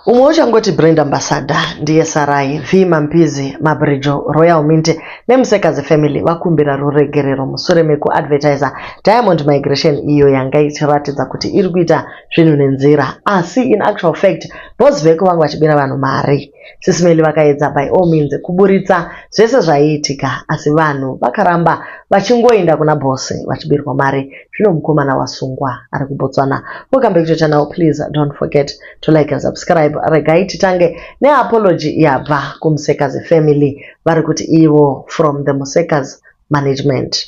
Umwe uchangoti brand ambassador ndiye Sarai V Mampizi Mabridjo Royal Mint nemusekazi family vakumbira ruregerero mushure mekuadvertiser Diamond Migration iyo yanga ichiratidza kuti iri kuita zvinhu nenzira, asi in actual fact boss veko vanga vachibira vanhu mari. Sisimeli vakaedza by all means kuburitsa zvese zvaiitika, asi vanhu vakaramba vachingoenda kuna boss vachibirwa mari. Zvino mukomana wasungwa ari kuBotswana. Welcome back to the channel. Please don't forget to like and subscribe. Regai titange ne-apology yabva kumusekazi family vari kuti ivo from the Musekazi management.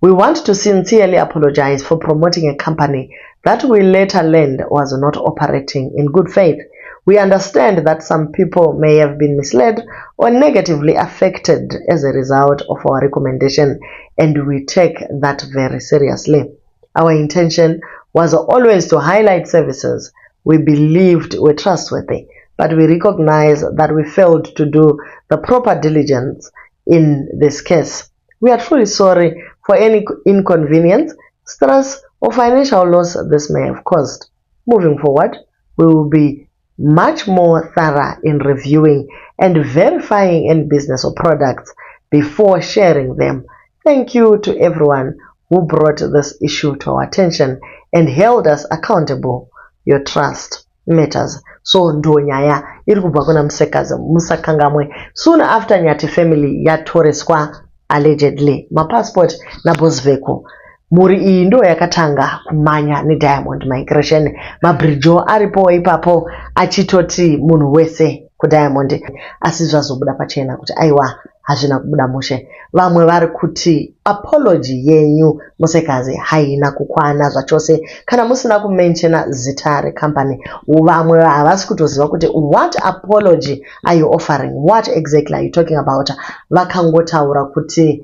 We want to sincerely apologize for promoting a company that we later learned was not operating in good faith. We understand that some people may have been misled or negatively affected as a result of our recommendation, and we take that very seriously. Our intention was always to highlight services we believed were trustworthy, but we recognize that we failed to do the proper diligence in this case. We are truly sorry for any inconvenience, stress, or financial loss this may have caused. Moving forward, we will be much more thorough in reviewing and verifying any business or products before sharing them. Thank you to everyone who brought this issue to our attention and held us accountable. Your trust matters. So ndo nyaya iri kubva kuna Musekazi musakangamwe. Soon after Nyati family yatoreswa allegedly mapassport naboss veko, muri iyi ndo yakatanga kumanya neDiamond Migration. Mabridjo aripo ipapo achitoti munhu wese kuDiamond, asi zvazobuda pachena kuti aiwa hazvina kubuda mushe. Vamwe vari kuti apology yenyu Musekazi haina kukwana zvachose kana musina kumenshena zita recompany. Vamwe havasi kutoziva kuti what apology are you offering, what exactly are you talking about. Vakangotaura kuti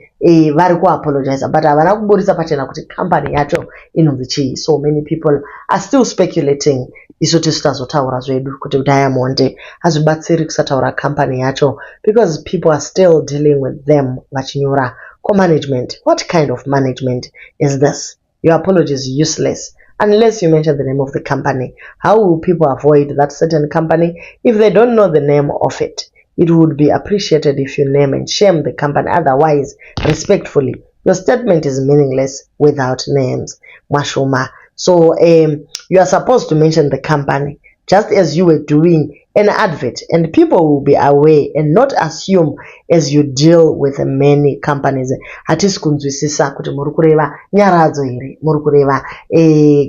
vari kuapologize but havana kuburitsa pachena kuti company yacho inonzi chii. So many people are still speculating. Isu tisitazotaura zvedu kuti Diamond hazvibatsiri kusataura company yacho because people are still dealing with them vachinyora co-management. What kind of management is this? Your apology is useless unless you mention the name of the company. How will people avoid that certain company if they don't know the name of it? It would be appreciated if you name and shame the company. Otherwise, respectfully, your statement is meaningless without names. Mwashoma. So you are supposed to mention the company just as you were doing an advert, and people will be aware and not assume as you deal with many companies. Hatisi kunzwisisa kuti muri kureva Nyaradzo here, muri kureva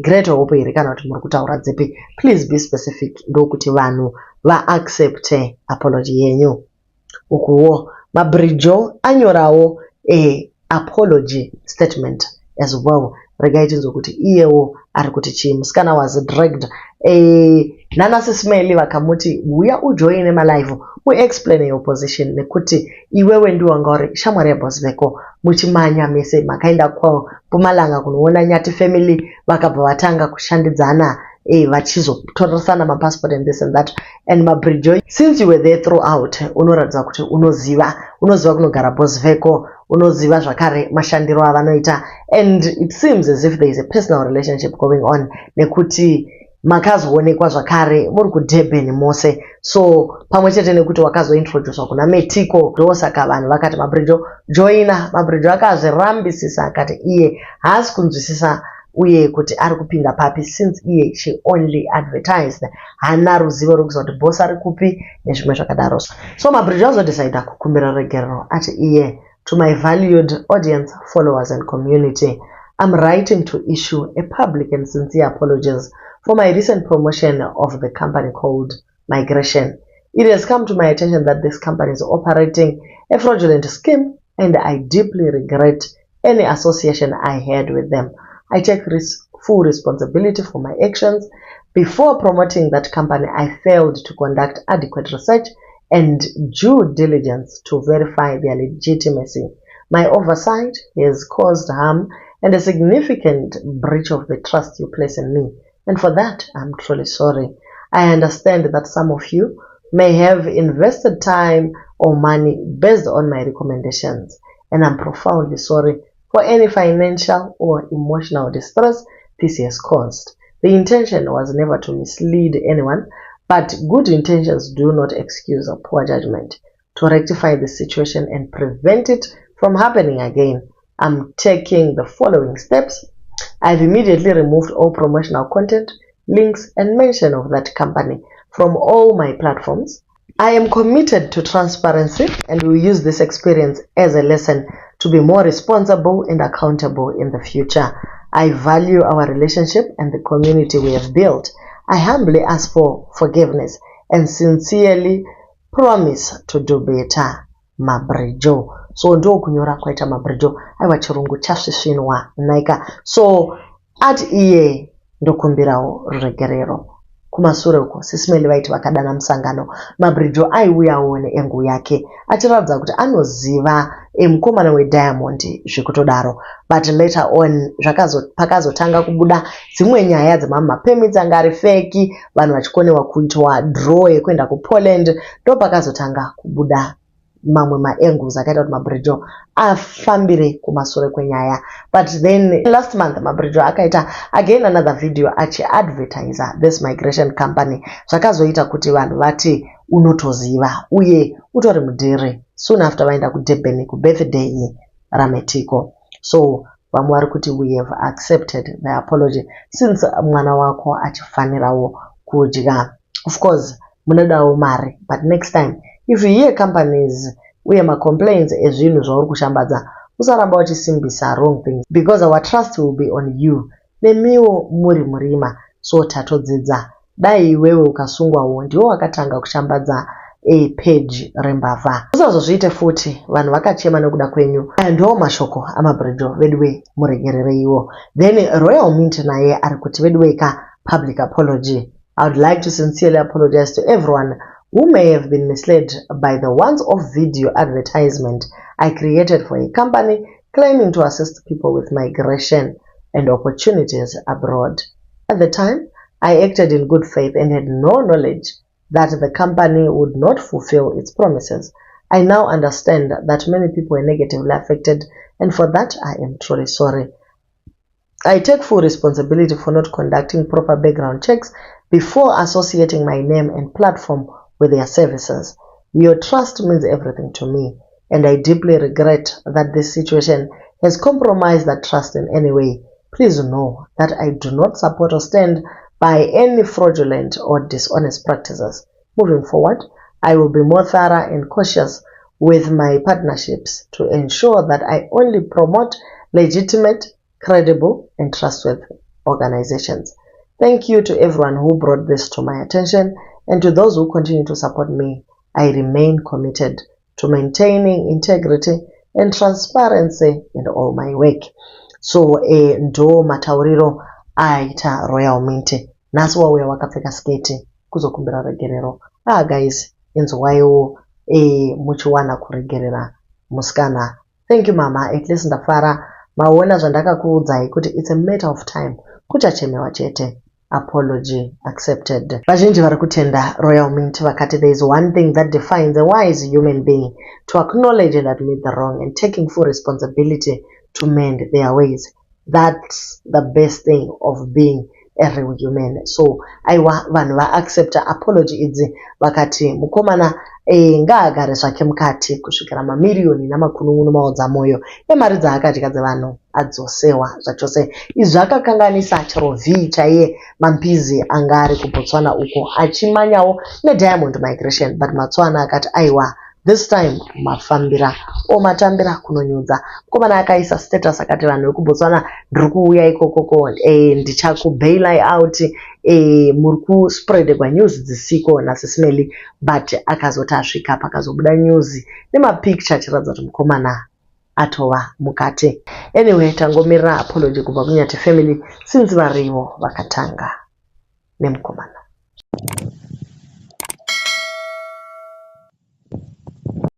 Great Hope here kana kuti muri kutaura dzipi. Please be specific ndokuti vanhu va accept apology yenyu. Ukuwo Mabridjo anyorawo apology statement as well. Regai tinzokuti iyewo ari kuti chii. Musikana was dragged. Nana Sisimeli vakamuti uya ujoine malive explain your position nekuti iwewe ndiwe wanga uri shamwari yaboss veko muchimanya mese makaenda kwao Mpumalanga kunoona Nyati family vakabva vatanga kushandidzana vachizotoresana mapassport and this and that. And Mabridjo, since you were there throughout, unoratidza kuti unoziva kunogara boss veko, unoziva zvakare mashandiro avanoita, and it seems as if there is a personal relationship going on nekuti makazoonekwa zvakare muri kuDurban mose. So pamwe chete nekuti wakazointroducwa kuna Metiko ndosaka vanhu vakati Mabridjo joina. Mabridjo akazvirambisisa akati iye haasi kunzwisisa uye kuti ari kupinda papi since iye she only advertised. Hana ruzivo rwekuziva kuti boss ari kupi nezvimwe zvakadaro. So Mabridjo azodecida kukumbira regerero ati iye, to my valued audience, followers and community, I'm writing to issue a public and sincere apologies for my recent promotion of the company called Migration. It has come to my attention that this company is operating a fraudulent scheme, and I deeply regret any association I had with them. I take full responsibility for my actions. Before promoting that company, I failed to conduct adequate research and due diligence to verify their legitimacy. My oversight has caused harm and a significant breach of the trust you place in me, and for that I'm truly sorry. I understand that some of you may have invested time or money based on my recommendations, and I'm profoundly sorry for any financial or emotional distress this has caused. The intention was never to mislead anyone, but good intentions do not excuse a poor judgment. To rectify the situation and prevent it from happening again, I'm taking the following steps. I've immediately removed all promotional content, links, and mention of that company from all my platforms. I am committed to transparency and will use this experience as a lesson to be more responsible and accountable in the future. I value our relationship and the community we have built. I humbly ask for forgiveness and sincerely promise to do better. Mabrijo. So ndo kunyora kwaita Mabrijo. Aiwa chirungu chasvisvinwa naika. So at iye ndokumbirawo Ruregerero. Kumashure uko sisimeli vaiti vakadana musangano. Mabrijo aiuyawo neengu yake achiratidza kuti anoziva mukomana weDiamond zvikutodaro, but later on pakazotanga kubuda dzimwe nyaya dzemapemits anga ari feki, vanhu vachikonewa kuitwa draw yekuenda kuPoland, ndo pakazotanga kubuda mamwe maangles akaita kuti Mabrijo afambire kumashure kwenyaya. But then last month Mabrijo akaita again another video achiadvertise this migration company, zvakazoita kuti vanhu vati unotoziva uye utori mudhiri soon after vaenda kuDurban kubirthday raMetiko. So vamwe vari kuti we have accepted the apology since mwana wako achifanirawo kudya. Of course munodawo mari, but next time if you hear companies uye complaints ezvinhu zvauri kushambadza, usaramba uchisimbisa wrong things, because our trust will be on you. Nemiwo muri murima, so tatodzidza. Dai iwewe ukasungwawo ndiwo wakatanga kushambadza page rembavha. Usazozviite futi vanhu vakachema nekuda kwenyu. Ndo mashoko aMabrijo vedwe muregerere iwo. Then Royal Mint naye ari kuti vedwe ka public apology. I would like to sincerely apologize to everyone who may have been misled by the once-off video advertisement I created for a company claiming to assist people with migration and opportunities abroad. At the time, I acted in good faith and had no knowledge that the company would not fulfill its promises. I now understand that many people were negatively affected, and for that I am truly sorry. I take full responsibility for not conducting proper background checks before associating my name and platform with their services. Your trust means everything to me, and I deeply regret that this situation has compromised that trust in any way. Please know that I do not support or stand by any fraudulent or dishonest practices. Moving forward, I will be more thorough and cautious with my partnerships to ensure that I only promote legitimate, credible, and trustworthy organizations. Thank you to everyone who brought this to my attention, and to those who continue to support me. I remain committed to maintaining integrity and transparency in all my work. So ndo matauriro aita Royal Mint. Nasi wauya wakapfeka sketi kuzokumbira Ruregerero. Guys, inzwaiwo muchiwana kuregerera musikana. Thank you mama, at least ndafara maona zvandakakuudzai kuti it's a matter of time kuchachemewa chete. Apology accepted. Vazhinji vari kutenda Royal Mint vakati there is one thing that defines a wise human being: to acknowledge and admit the wrong and taking full responsibility to mend their ways. That's the best thing of being a real human. So aiwa vanhu va accept apology idzi vakati mukomana ngaagare zvake mukati kusvikira mamiliyoni namakununu maodza moyo emari dzaakadya dzevanhu adzosewa zvachose. Izvi zvakakanganisa chero vhii chaiye Mampizi anga ari kuBotswana uko achimanyawo neDiamond Migration, but Matswana akati aiwa this time mafambira matambira kunonyudza. Mukomana akaisa status akati vanhu vekuBotswana ndiri kuuya ikokoko ndichakubail out muri kuspreadegwa news dzisiko nasisimeli, but akazoti asvika pakazobuda news nemapicture achiratidza kuti mukomana atova mukati. Anyway, tangomirira apology kubva kuNyati family since varivo vakatanga nemukomana.